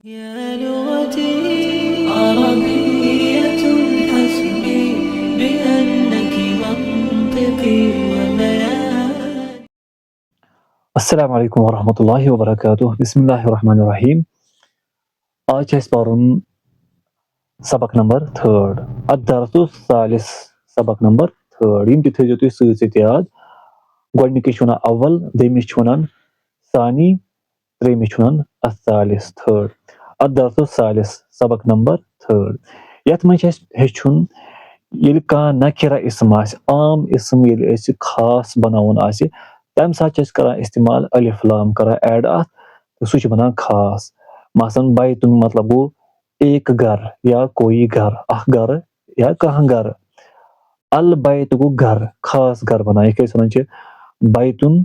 يا لغتي عربية حسبي بأنك منطقي وبياني. السلام عليكم ورحمة الله وبركاته. بسم الله الرحمن الرحيم. आज है पढ़न सबक नंबर 3 الدرس الثالث सबक नंबर 3 यम थो तुम सत याद गोडनिकस अव्वल दमिस सानी त्रेमिस الثالث थर्ड الدرس الثالث सबक नंबर 3 यथ मज हेचुन ये कह नकिरा इसम आम इसम ये खास बनावन तम सात इस्तेमाल अलिफ लाम कर ऐड अत तो सह बना खास मसलन बैतुन मतलब गो एक घर या कोई घर अख घर या कह घर अल बैत गो घर खास घर बना ये बैतुन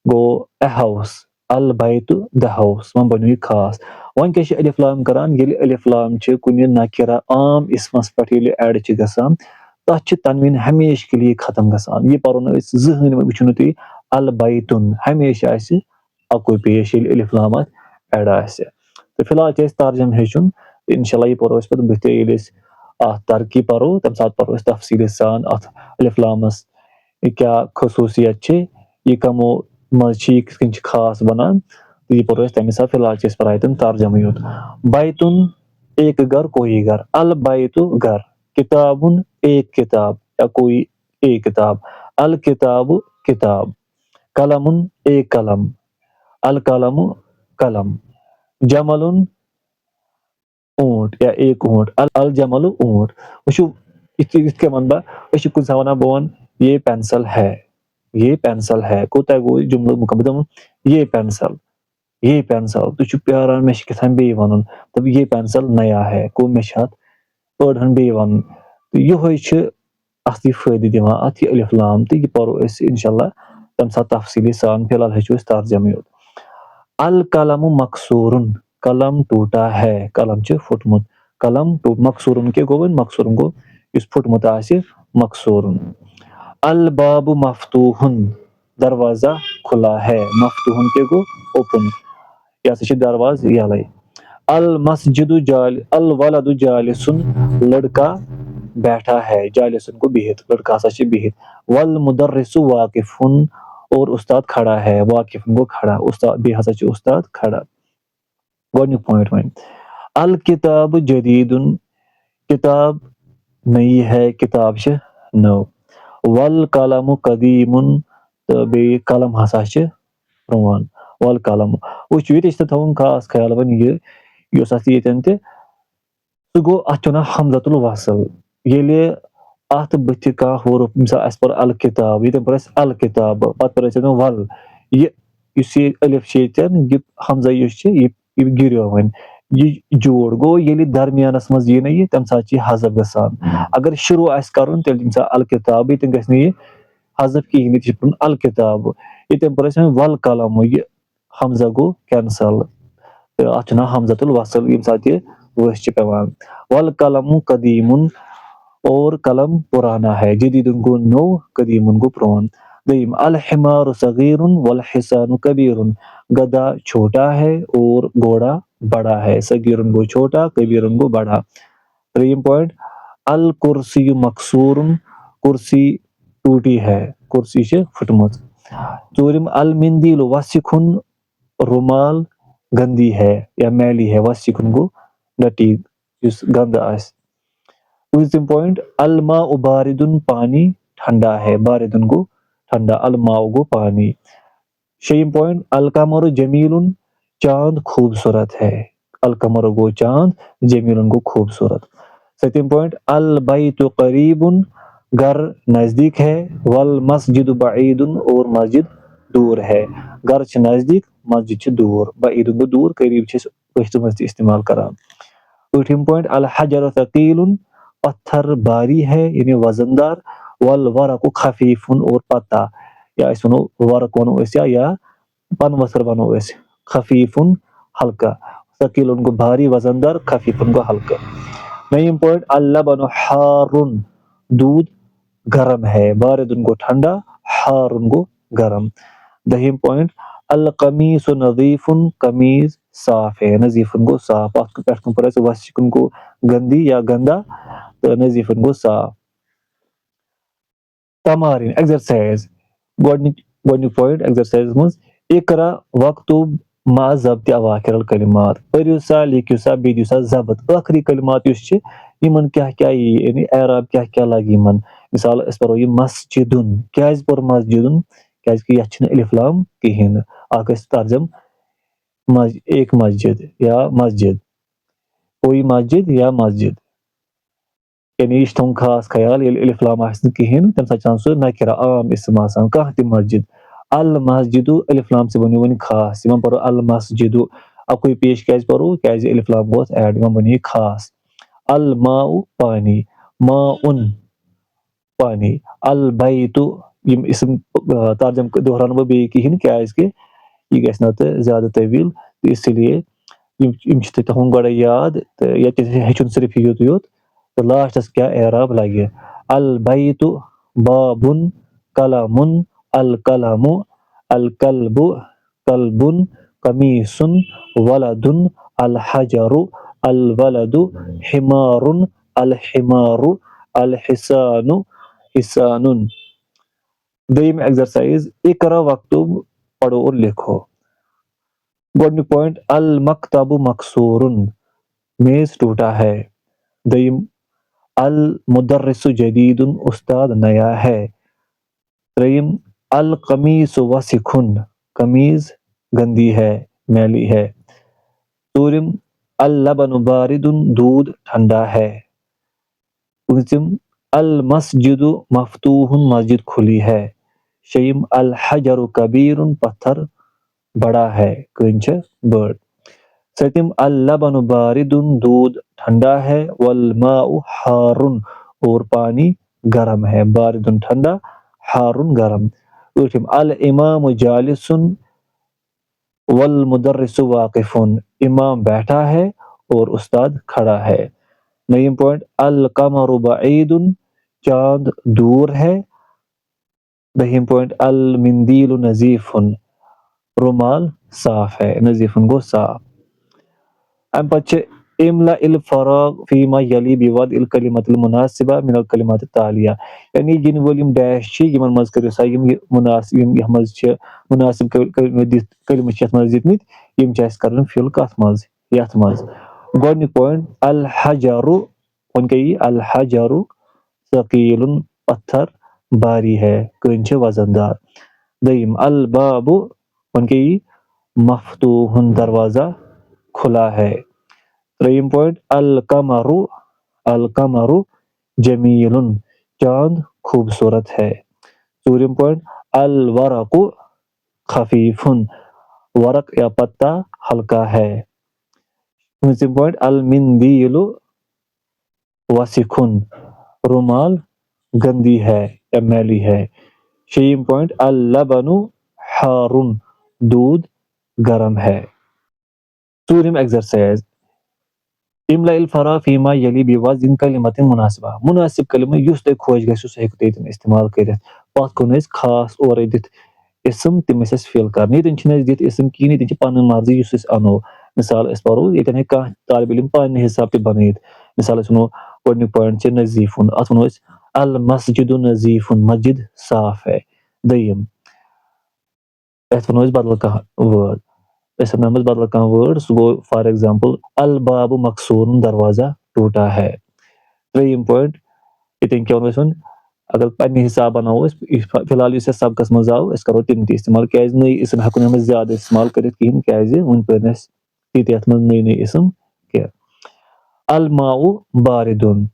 गो ए हाउस अल बैत द हाउस वो बनो यह खास वन क्या अलिफ लाम करान ये अलिफ लाम कुन नकिरा आम इसमस पे ऐड गसान तथ तनवीन हमेशा के लिए खत्म गसान ये परो जहन वो तुम अल बैतुन हमेशा अकुई पेश ये अलिफ लाम ऐड तो फिलहाल तर्जम हेचुन इंशाल्लाह ये परो पे बुथ तरक्की परो तम सात परो तफसील सान अत अलिफ लामस क्या खसूसियत ये कमो मज किस खास बनान तो ये परो तमें साथ फिलहाल पे तर्जम योत बैतुन एक घर कोई घर अल बैतु घर किताबुन एक किताब या कोई एक किताब अल किताबु किताब कलमुन एक कलम अल कलमु कलम जमलुन ऊंट या एक ऊंट अल जमलु ऊंट वो इत वन बह कुछ वन बह ये पेंसिल है कोत गो जुमल मुकम्मल ये पेंसिल तुम प्यारान मे कथान बे वन तब ये पेंसिल नया है गो मे अड़हन बे वन तो ये अत फायदे दिवान अत यह अलिफ लाम तो यह परो इंशाल्लाह तम साथ तफसीली सान फिलहाल हेचो तर्जम योत अल कलमु मकसूरुन कलम टूटा है कलम फुटमुत कलम मकसूरुन के गो मकसूरुन गो इस फुटमुत मकसूरुन अल बाबु मफ्तूहुन दरवाजा खुला है मफ्तूहुन के गो ओपन यह दरवाज यले अल मस्जिदु जाल अल वलदु जालिसुन लड़का बैठा है जालिसुन को बिहित लड़का हसा बिहित वल मुदर्रिसु वाकिफुन और उस्ताद खड़ा है वाकिफुन को खड़ा उस्ताद बे हसा उस्ताद खड़ा गोडनिक पॉइंट वन अल किताब जदीदुन किताब नई है किताब नव वल कलम कदीमुन तो बे कलम हसा प्रवान वल कलम वो ये थवन खास ख्याल वन यन सह गो अत हमजतुल वसल ये अत बुथ कह हुरुफ मिसाल अस पर अल किताब ये पर अल किताब पे पर वल ये अलिफ ये हमजा ये गिरो वन ये जोड़ गो ये दरमियानस मज यी ये तम सात हजफ गसान अगर शुरू आस करुन तेल मिसाल अल किताब ये गस ये हजफ कहें ये अल किताब ये पर वल कलम ये हमजा गो कैंसल तो अत हमजतुल वसल ये सात वस पेवान वल कलम कदीमुन और कलम पुराना है जदीदुन गो नो कदीमुन गो पुरान दईम अल हिमारु सगीरुन वल हिसानु कबीरुन गधा छोटा है और घोड़ा बड़ा है सगीरुन गो छोटा कबीरुन गो बड़ा त्रीम पॉइंट अल कुर्सी मकसूरुन कुर्सी टूटी है कुर्सी फुटमुत चूरिम अल मिंदील वसिखुन रुमाल गंदी है या मैली है वसिखुन गो डटी गंद आस पूंछम पॉइंट अल मा बारिदुन पानी ठंडा है बारिदुन गो ठंडा अल माओ गो पानी शेम पॉइंट अल कमर जमीलुन चांद खूबसूरत है अल कमर गो चांद जमीलुन गो खूबसूरत सतम पॉइंट अल बैतु करीबुन घर नजदीक है वल मस्जिद बईदुन और मस्जिद दूर है घर नजदीक मस्जिद दूर बईदुन गो दूर करीब इस्तेमाल करान आठम पॉइंट अल हजर थकीलुन पत्थर भारी है यानी वजनदार वल वरकु खफीफुन और पत्ता या वनो वरक वनो या पनवसर वनो खफीफुन हल्का थकीलुन को भारी वजनदार खफीफुन को हल्का नईम पॉइंट अल्लाह बनो हारुन दूध गर्म है बारिदुन को ठंडा हारुन को गर्म दहीम पॉइंट अल कमीस नजीफुन कमीज साफ है, नजीफन गो साफ, अत पे पड़े वसिकन गो गंदी या गंदा तो नजीफन गो साफ। तमारीन एक्सरसाइज गोडनिक पॉइंट एक्सरसाइज मज इकरा वक्तुब मा ज़ब्त अवाखिर कलिमात पढ़ियो सा लिखियो सा बेदियो सा ज़ब्त आखिरी कलिमात युस छ यमन क्या क्या यानी एराब क्या क्या लगी यमन मिसाल अस पढ़ो ये मस्जिदुन क्याज पर मस्जिदुन क्याज कि यथ छ अलिफ लाम कहिन आख तर्जम एक मस्जिद या मस्जिद कोई मस्जिद या मस्जिद यानी यह थोन खास ख्याल ये अलिफ लाम आसन कहिन तम साथ सह नकिरा आम इसम आसान कह ति मस्जिद अल मस्जिदु अलिफ लाम से बनो वन खास यमन पढ़ो अल मस्जिदु अकुई पेश क्या पढ़ो क्या अलिफ लाम गो ऐड यमन बनो खास अल माउ पानी माउन पानी अल बैतु यम इसम तर्जम दोहरान बह बे कहिन क्या यह गस ना ज्यादा तवील तो इसलिए यम तहन गो याद तो ये हेचुन सिर्फ योत योत तो लास्टस क्या एराब लगे अल बैतु बाबुन कलमुन अल कलमु अल कल्बु कल्बुन कमीसुन वलदुन अल हजरु अल वलदु हिमारुन अल हिमारु अल हिसानु हिसानुन। दोयम एक्सरसाइज इकरा वक्तुब पढ़ो और लिखो। गोडनिक पॉइंट अल मकतबु मकसूरुन मेज टूटा है। दोयम अल मुदर्रिसु जदीदुन उस्ताद नया है। त्रीम अल कमीसु वसिखुन कमीज गंदी है मैली है। चौरिम अल लबनु बारिदुन दूध ठंडा है। पांचम अल मस्जिदु मफ्तूहुन मस्जिद खुली है। छयम अल हजरु कबीरुन पत्थर बड़ा है कंच बड़। सतम अल लबनु बारिदुन दूध ठंडा है वल माउ हारुन और पानी गर्म है बारिदुन ठंडा हारुन गर्म। आठम अल इमाम जालिसुन वल मुदर्रिसु वाकिफुन इमाम बैठा है और उस्ताद खड़ा है। नयम पॉइंट अल कमरु बईदुन चांद दूर है। दहिम पॉइंट अल मिंदीलु नजीफुन रुमाल साफ है नजीफुन गो साफ। अम पच्चे इमला इल फराग फीमा यली बिवाद इल कलिमतुल मुनासिबा मिनल कलिमत तालिया यानी जिन वोलियम डैश छी यमन मज करियो सा यम मुनासिब यम यमज छ मुनासिब कलिमत छ मज दितमित यम छ अस करन फिल कथ मज यथ मज। गोडनिक पॉइंट अल हजरु वन कही अल हजरु सकीलुन पत्थर भारी है कंच वजनदार। दयम अल बाबु वन कही मफ्तूहुन दरवाजा खुला है। त्रीम पॉइंट अल कमरु जमीलुन चांद खूबसूरत है। चौरिम पॉइंट अल वरकु खफीफुन वरक या पत्ता हल्का है। पांचम पॉइंट अल मिंदीलु वसिखुन रुमाल गंदी है या मैली है। छयम पॉइंट अल लबनु हारुन दूध गर्म है। चौरिम एक्सरसाइज इमला इल फरा फीमा यली बिवाजिन कलिमतिन मुनासिबा मुनासिब कलिमा युस तय खोज गसु सह हेकु इस्तेमाल करित पत कोन खास और दित इसम तिमस फिल कर नी तन दित इसम की नी पन मर्जी युस अनो मिसाल अस परो यतन का तालिब इल्म पन हिसाब ते बनैत मिसाल अस वनो गोडनिक पॉइंट छ नजीफुन अत वनो अल मस्जिदु नजीफुन मस्जिद साफ है। दयम अत वनो बदल का वर्ड नमज बदल कह वर्ड सह गो फॉर एग्जांपल अल बाबु मकसूरुन दरवाजा टूटा है। त्रीम पॉइंट इतन क्या वन अगर पन्ने हिसाब बनाओ फिलहाल इस सबकस मज आव अस करो तिम इस्तेमाल क्या नई इसम हेको हम ज्यादा इस्तेमाल कर कहीं क्या वन पे तीत अत मज नई नई इसम क्या। अल माउ बारिदुन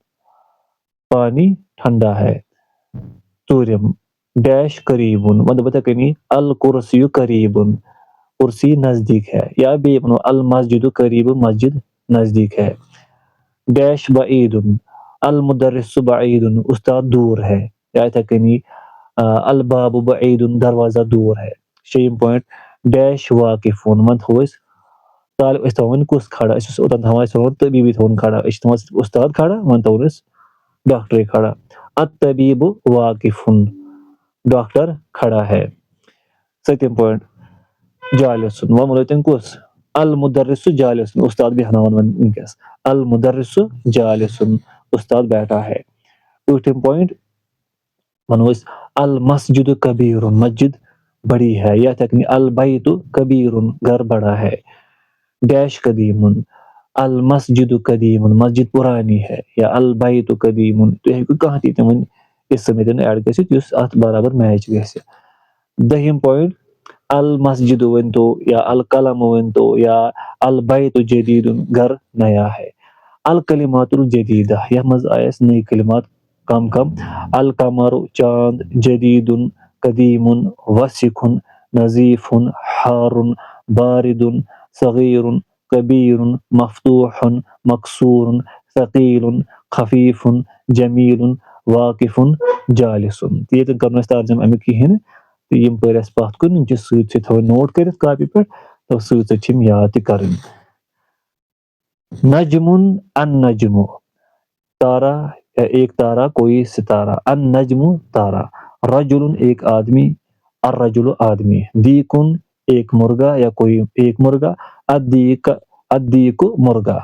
पानी ठंडा है। चौरिम डैश करीबुन मतलब बता अल कुर्सियु करीबुन कुर्सी नजदीक है या बे बनो अल मस्जिदु करीब मस्जिद नजदीक है। डैश बईदुन अल मुदर्रिसु बईदुन उस्ताद दूर है या तकनी अल बाबु बईदुन दरवाजा दूर है। छयम पॉइंट डैश वाकिफुन मन होस तालिब इस तवन कुस खड़ा इस उतन थवा इस तबीबी थवन खड़ा इस तवा उस्ताद खड़ा मन तवरस डॉक्टर खड़ा अत तबीबु वाकिफुन डॉक्टर खड़ा है। सतम पॉइंट जालिसुन व मुलतन कुस अल मुदर्रिसु जालिसुन, उस्ताद बेहनावन वनकस। अल मुदर्रिसु जालिसुन, उस्ताद बैठा है। 2 पॉइंट वनो अल मस्जिद कबीरुन, मस्जिद बड़ी है। या तक अल बैतु कबीरुन, घर बड़ा है। डैश कदीमुन, अल मस्जिद कदीमुन, मस्जिद पुरानी है। या अल बैतु कदीमुन, तो हेकु कहां ती तमन इस समेत ऐड गसित युस अत बराबर मैच गसि। 10 पॉइंट अल मस्जिद वंतो या अल कलम वंतो या अल बैतु जदीदुन, घर नया है। अल कलिमातुल जदीदा, यह मज आयस नई कलिमात कम कम। अल कमरु, चांद, जदीदुन, कदीमुन, वसिखुन, नजीफुन, हारुन, बारिदुन, सगीरुन, कबीरुन, मफ्तूहुन, मकसूरुन, सकीलुन, खफीफुन, जमीलुन, वाकिफुन, जालिसुन। ये तो करना तर्जम अमिक कहें तो यम पर पत कुन सत थो नोट कर कॉपी पे, तो सत याद कर। नजमुन अन नजमु, तारा या एक तारा, कोई सितारा। अन नजमु, तारा। रजुलुन, एक आदमी। अर रजुलु, आदमी। दीकुन, एक मुर्गा या कोई एक मुर्गा। अदीक, अदीकु, मुर्गा।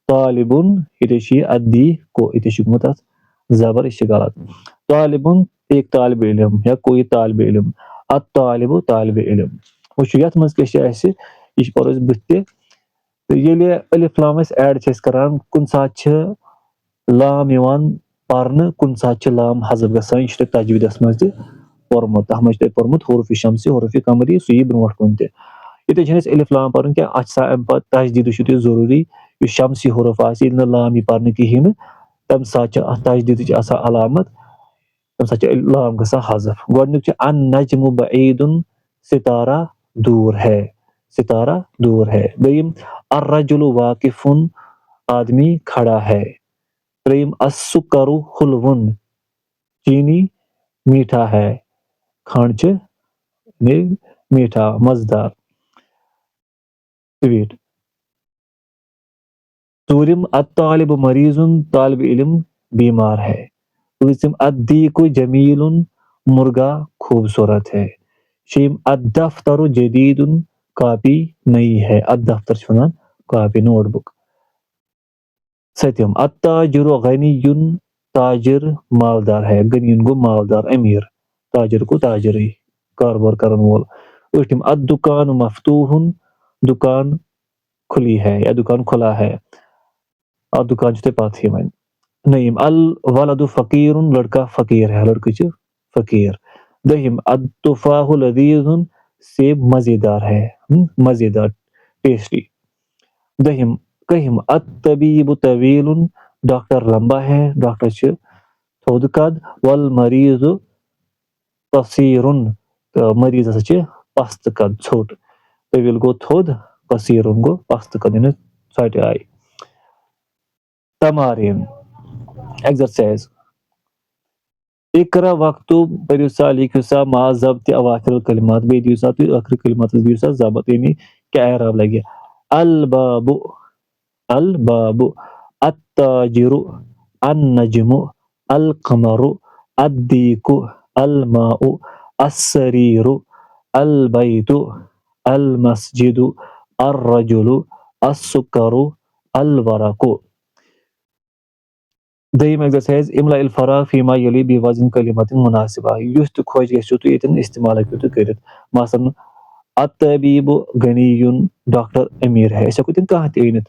तालिबुन, इतिशी अदीको, इतिशी मुतत जबर, इश गलत। तालिबुन, एक तालिब इल्म या कोई तालिब इल्म। अत-तालिबु, तालिब इल्म। वुचु यत मज क्या यह परो बुत तो ये अलिफ लाम ऐड करान, कुन सात लाम पर्न, कुन सात लाम हजफ गसान। यह तजवीदस मज पोरमुत, तथ मज पोरमुत हुरूफ शम्सी, हुरूफ कमरी, सु यी ब्रोट कुन ते। ये अलिफ लाम पर्न क्या अत तजदीद जरूरी। यह शम्सी हुरूफ आसि, येल्ले लाम पर्न कहें तम सात तजदीद अलामत, तम सात लाम गसान हजफ। गोडनुक अन नजमु बईदुन, सितारा दूर है, सितारा दूर है। दोयिम अर्रजुलु वाकिफुन, आदमी खड़ा है। त्रीम अस्सुकरु हुलवुन, चीनी मीठा है। खंड मीठा, मजदार, स्वीट। चूरिम अत-तालिबु मरीजुन, तालिब इल्म बीमार है। पूंछिम अद-दीकु जमीलुन, मुर्गा खूबसूरत है। शीम अद-दफ्तरु जदीदुन, कॉपी नई है। अद-दफ्तर छुना कॉपी, नोटबुक। सत्यम अत-ताजिरु गनियुन, ताजिर मालदार है। गनियुन गो मालदार, अमीर। ताजिर को ताजिरी, कारोबार करन वोल। उठिम अद-दुकानु मफ्तूहुन, दुकान खुली है या दुकान खुला है। और दुकान छते पात ही वन। नईम अल वलदु फकीरुन, लड़का फकीर है, लड़की फकीर। दहिम अद-तुफाहु लदीजुन, सेब मजेदार है, मजेदार, टेस्टी। दहिम कहिम अत-तबीबु तवीलुन, डॉक्टर लंबा है, डॉक्टर छ थोद कद। वल मरीजु कसीरुन, मरीज हसा छ पस्त कद, छोट। तवील गो थोद, कसीरुन गो पस्त कद, यानी छोटे आई। तमारीन, एक्सरसाइज। इकरा वक्तु पढ़ियो सा, लिखियो सा मा ज़ब्त अवाखिर कलिमात, बे दियो सा तो आखिर कलिमात दियो सा ज़ब्त, यानी क्या एराब लगे। अल बाबु, अल बाबु। अत-ताजिरु, अन-नजमु, अल कमरु, अद-दीकु, अल माउ, अस-सरीरु, अल बैतु, अल मस्जिदु, अर-रजुलु, अस-सुकरु, अल वरकु। दयम एक्सरसाइज इमला इल फराग फीमा यली बिवाजिन कलिमतिन मुनासिबा, युस तो खोज गयो तो यतन इस्तेमाल हक्यो तो करित। मसलन अत-तबीबु गनियुन, डॉक्टर अमीर है, ऐसा कुछ कहां ते इनत।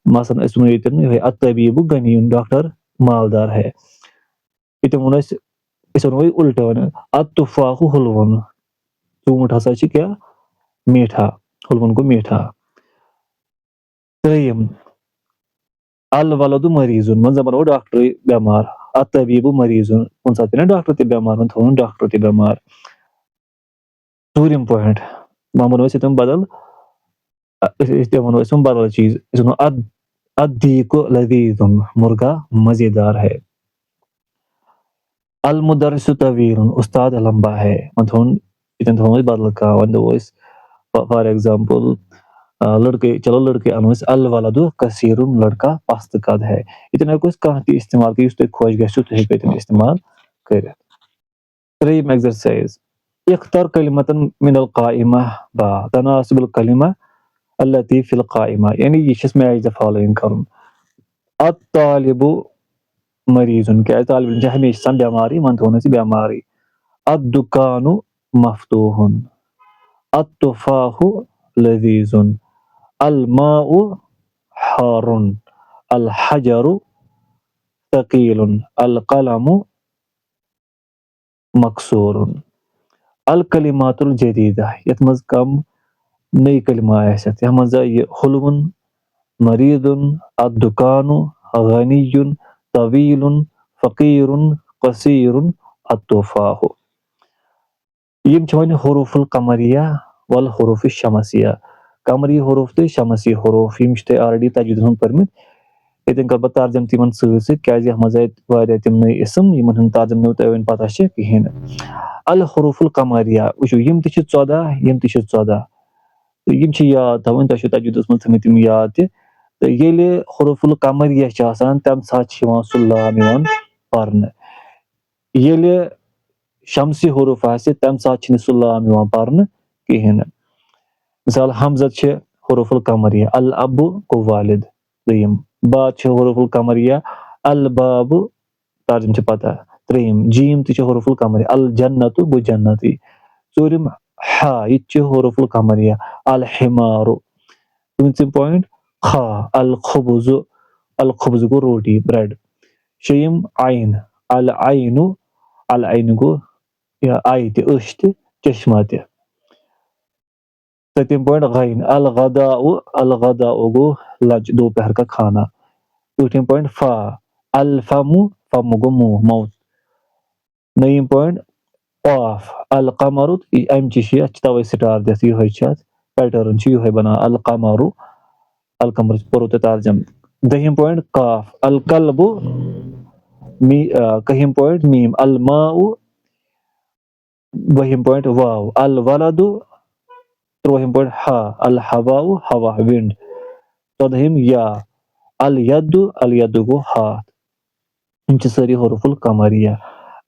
मसलन अस वन यतन अत-तबीबु गनियुन, डॉक्टर मालदार है। इतन वन इस वन उल्टा वन अत-तुफाहु हुलवन, ऊंट हसा छ क्या मीठा, हुलवन को मीठा। त्रयम अल वलदु मरीजुन, मन जबर वो डॉक्टर बीमार। अत-तबीबु मरीजुन, कौन सा ना डॉक्टर ते बीमार, मन थोन डॉक्टर ते बीमार। चूरिम पॉइंट मामून वैसे तुम बदल इस्तेमाल वैसे बदल चीज इसनो अद-दीकु लदीजुन, मुर्गा मजेदार है। अल मुदर्रिसु तवीलुन, उस्ताद लंबा है। मन थोन इतन थोन बदल का वन वॉइस। फॉर एग्जांपल लड़के, चलो लड़के अनवस अल वलदु कसीरुन, लड़का पस्त कद है। इतना कुछ कहां इस्तेमाल की उस खोज गसु तो हेकन इस्तेमाल कर। त्रीम एक्सरसाइज इख्तर कलिमतन मिनल काइमा बा तनासुबुल कलिमा التي في القائمة यानी ये چھُ match the following करُن الطالب مریض کیازِ طالب علم چھُ ہمیشہِ آسان بٮ۪مارٕے وۄنۍ تھوٚوُن اَسہِ بٮ۪مارٕے الدُکانُ مفتوٗحُن التُفاحُ لذیٖذٌ الماءُ حارٌ الحجرُ ثقیٖلٌ القلم مقصوٗرٌ الکلمات الجدیٖدہ یَتھ منٛز کم نٔے کلمہ آسہِ یَتھ منٛز آیہِ یہِ حُلوُن مریٖدُن الدُکانُ غنیُن طویٖلُن فقیٖرُن قصیٖرُن التُفاحُ یِم چھِ وۄنۍ حروٗف القمریہ والحروٗف الشمسیہ قمری حروٗف تہٕ شمسی حروٗف یِم چھِ تۄہہِ آلریڈی تجویٖدَس منٛز پٔرمٕتۍ ییٚتٮ۪ن کَرٕ بہٕ ترجم تہِ یِمن سۭتۍ سۭتۍ کیازِ یَتھ منٛز آیہِ واریاہ تِم نٔے اِسم یِمن ہُنٛد ترجم نہٕ تۄہہِ وۄنۍ پتہ چھِ کِہینۍ نہٕ الحروٗف القمریہ وٕچھِو یِم تہِ چھِ 14 یِم تہِ چھِ 14 تہٕ یِم چھِ یاد تھاوٕنۍ تۄہہِ چھُو تجویٖدَس منٛز تھٲمٕتۍ یِم یاد تہِ تہٕ ییٚلہِ حروٗف القمریہ چھِ آسان تمہِ ساتہٕ چھِ یِوان سُہ لام یِوان پرنہٕ ییٚلہِ شمسی حروٗف آسہِ تمہِ ساتہٕ چھِنہٕ سُہ لام یِوان پرنہٕ کِہینۍ نہٕ مِثال حمزت چھِ حروٗف القمریہ الابُ گوٚو والِد دوٚیِم باد چھِ حروٗف القمریہ البابُ ترجم چھِ پتہ ترٛیٚیِم جیٖم تہِ چھِ حروٗف القمریہ الجنتُ گوٚو جنتی ژوٗرِم ہا یہِ تہِ چھِ حروٗف القمریہ الحمارُ پوٗنٛژِم پویِنٹ خا الخبزُ الخبزُ گوٚو روٹی برٛٮ۪ڈ شیٚیِم عین العینُ العینُ گوٚو آیہِ تہِ أچھ تہِ چشمہ تہِ سٔتِم پویِنٹ غین الغداء گوٚو لنچ دوپہر کا کھانا ٲٹھِم پویِنٹ فا الفمُ فمُ گوٚو موٗ ماوُتھ نٔیِم پویِنٹ قاف القمرُ اَمچہِ چھِ اَتھ چھِ تَوَے سٹار دِتھ یِہوے چھِ اَتھ پیٹٲرٕن چھِ یِہوے بنان القمرُ القمر پوٚرُو تۄہہِ ترجم دٔہِم پویِنٹ کاف الکلبُ کٔہِم پویِنٹ میٖم الماءُ بٔہِم پویِنٹ واو الولدُ تُرٛوہِم پویِنٹ ہا الحواءُ ہوا وِنڈ ژۄدہِم یا الید گوٚو ہاتھ یِم چھِ سٲری حروٗف القمریہ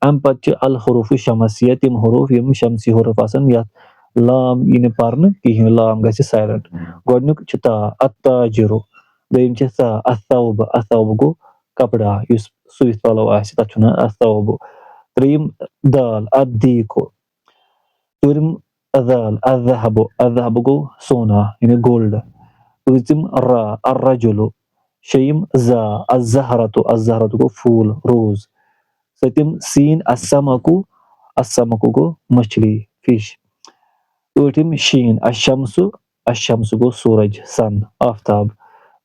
اَمہِ پتہٕ چھِ الحروٗف شمسیہ تِم حروٗف یِم شمسی حروٗف آسان یتھ لام یی نہٕ پرنہٕ کِہینۍ لام گژھِ سایلنٹ گۄڈٕنیُک چھُ تا التاجِرُ دوٚیِم چھِ سا الثوب الثوب گوٚو کپڑا یُس سُوِتھ پلو آسہِ تتھ چھِ ونان الثوب ترٛیٚیِم دال الدیٖکُ ژوٗرِم ذال الذهب گوٚو سونا یعنی گولڈ پٲنٛژِم را الرجُلُ شیٚیِم زا الزہرتُ گوٚو پھوٗل روز سٔتِم سیٖن السمکُ گوٚو مچھلی فِش ٲٹھِم شیٖن الشمسُ گوٚو سورج سن آفتاب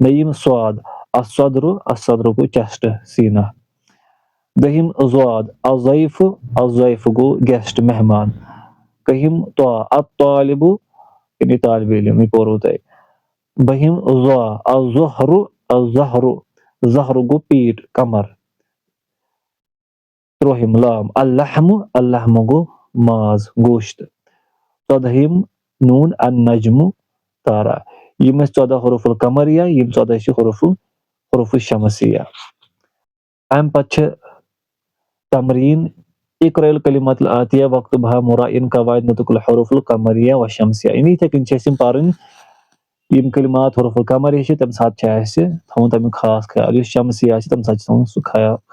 نٔیِم صاد الصدرُ گوٚو چیسٹ سیٖنا دٔہِم ضاد الضیفُ گوٚو گیسٹ مہمان کٔہِم طا الطالبُ یعنی طالبہِ علم یہِ پوٚروُ تۄہہِ بٔہِم ضا الظہرُ گوٚو پیٖٹ کمر تُرٛوہِم لام اللحمُ گوٚو ماز گوشت ژۄدہِم نوٗن النجمُ تارا یِم ٲسۍ 14 حروٗف القمریہ یِم 14 چھِ حروٗف شمسیہ اَمہِ پتہٕ چھِ تمریٖن اقرأ الکلمات الآتیہ واکتبها مراعین قواعد نطق الحروف القمریہ وشمسیہ یعنی یِتھٕے کٔنۍ چھِ اَسہِ یِم پرٕنۍ یِم کلمات حروٗف القمریہ چھِ تمہِ ساتہٕ چھِ اَسہِ تھاوُن تمیُک خاص خیال یُس شمسیہ آسہِ تمہِ ساتہٕ چھُ تھاوُن سُہ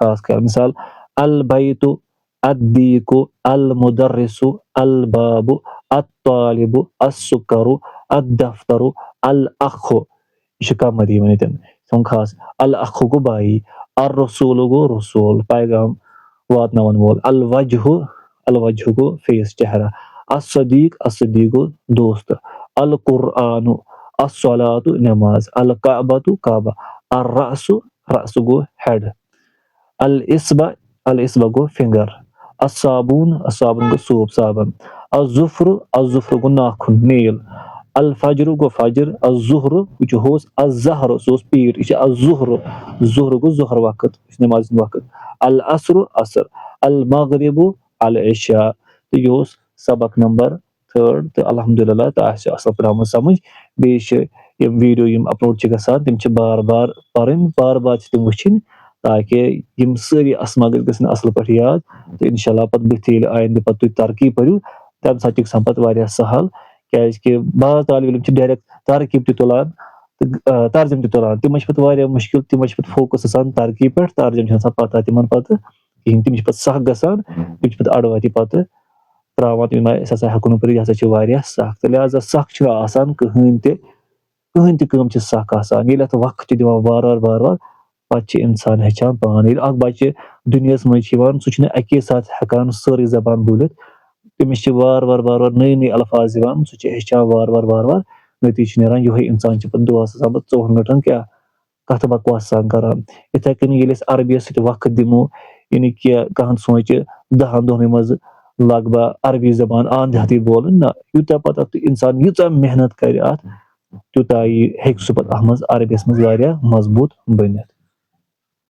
خاص خیال مِثال البیتُ الدیٖکُ المُدرسُ البابُ الطالبُ السُکرُ الدفترُ الاخُ یہِ چھُ قمر یِوان ییٚتٮ۪ن تھاوُن خاص الاخُ گوٚو بایی الرسوٗلُ گوٚو رسوٗل پیغام واتناوَن وول الوجہُ گوٚو فیس چہرا الصدیٖق گوٚو دوست القرآنُ الصلاتُ نٮ۪ماز الکعبتُ کعبہ الرأسُ گوٚو ہیڈ الاسبع گوٚو فِنگر الصابوٗن گوٚو صوپ صابن الظفرُ گوٚو ناخُن نیل الفجرُ گوٚو فجر الظہرُ یہِ چھُ ہوٚس الزہرُ سُہ اوس پیٖٹ یہِ چھُ الظہرُ گوٚو ظہر وقت یہِ چھُ نٮ۪مازِ ہُنٛد وقت العصرُ المغربُ العشاء تہٕ یہِ اوس سبق نمبر 3 تہٕ الحمدُاللہ تۄہہِ آسیو اَصٕل پٲٹھۍ آمُت سمجھ بیٚیہِ چھِ یِم ویٖڈیو یِم اپلوڈ چھِ گژھان تِم چھِ بار بار پرٕنۍ بار بار چھِ تِم وٕچھِنۍ تاکہِ یِم سٲری اسما گژھن اَصٕل پٲٹھۍ یاد تہٕ انشاء اللہ پتہٕ بٕتھِ ییٚلہِ آیندٕ پتہٕ تُہۍ ترقی پٔرِو تمہِ ساتہٕ چھِ گژھان پتہٕ واریاہ سہل کیازکہِ بعض طالبہِ علم چھِ ڈایریکٹ ترکیٖب تہِ تُلان تہٕ ترجُمہٕ تہِ تُلان تِمن چھِ پَتہٕ واریاہ مُشکِل تِمن چھِ پَتہٕ فوکَس آسان ترقی پٮ۪ٹھ ترجُمہٕ چھُنہٕ آسان پَتہ تِمن پَتہٕ کِہیٖنۍ تِم چھِ پَتہٕ سَکھ گژھان تِم چھِ پَتہٕ اَڑٕ وَتہِ پَتہٕ ترٛاوان تِم أسۍ ہسا ہٮ۪کو نہٕ پٔرِتھ یہِ ہسا چھِ واریاہ سَکھ تہٕ لہٰذا سَکھ چھُنہٕ آسان کٕہٕنۍ تہِ کٲم چھِ سَکھ آسان ییٚلہِ اَتھ وقت چھِ دِوان وارٕ وارٕ پَتہٕ چھِ اِنسان ہیٚچھان پانہٕ ییٚلہِ اکھ بَچہِ دُنیاہَس منٛز چھُ یِوان سُہ چھُنہٕ اَکے ساتہٕ ہٮ۪کان سٲرٕے زبان بوٗلِتھ تٔمِس چھِ وارٕ وارٕ نٔے الفاظ یِوان سُہ چھُ ہیٚچھان وارٕ وارٕ نٔتیٖجہٕ چھُ نیران یِہوے اِنسان چھُ پَتہٕ دۄہَس آسان پَتہٕ 4 مِنٹَن کیاہ کَتھٕ بکواس آسان کران یِتھٕے کٔنی ییٚلہِ أسۍ عربِیَس سۭتۍ وقت دِمو یعنی کہِ کانٛہہ سونٛچہِ 10 دۄہنٕے منٛز لگ بھگ عربی زبان اندہَتٕے بولٕنۍ نہ یوٗتاہ پَتہٕ اَتھ اِنسان ییٖژاہ محنت کرِ اَتھ تیوٗتاہ ہیٚکہِ سُہ پَتہٕ اَتھ منٛز عربِیَس منٛز واریاہ مضبوٗط بٔنِتھ